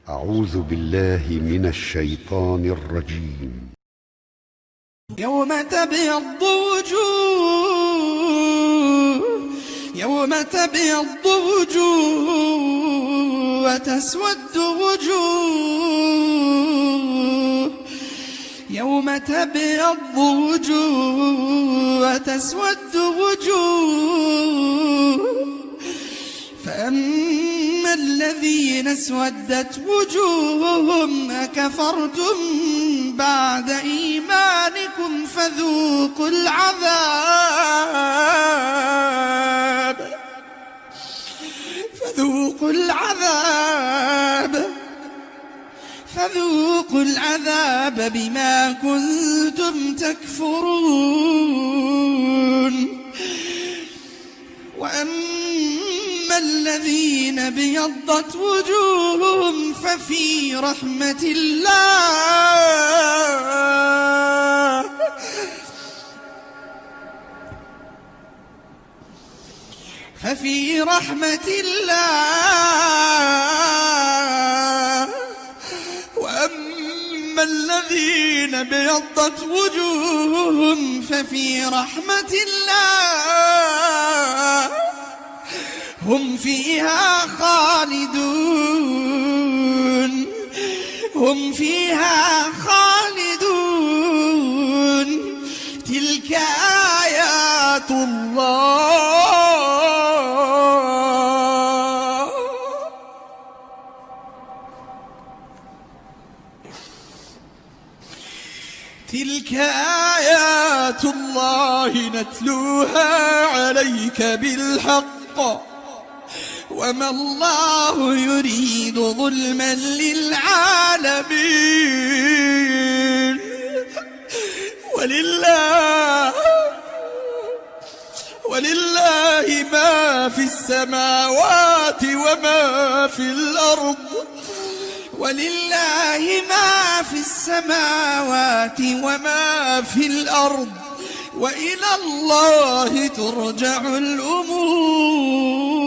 أعوذ بالله من الشيطان الرجيم. يوم تبيض وجوه وتسود وجوه، يوم تبيض وجوه وتسود وجوه، فأما الذين اسودت وجوههم أكفرتم بعد إيمانكم فذوقوا العذاب بما كنتم تكفرون. وأما الذين ابيضت وجوههم ففي رحمة الله، وأما الذين ابيضت وجوههم ففي رحمة الله هم فيها خالدون. تلك آيات الله، تلك آيات الله نتلوها عليك بالحق، وما الله يريد ظلما للعالمين. ولله ما في السماوات وما في الأرض، ولله ما في السماوات وما في الأرض، وإلى الله ترجع الأمور.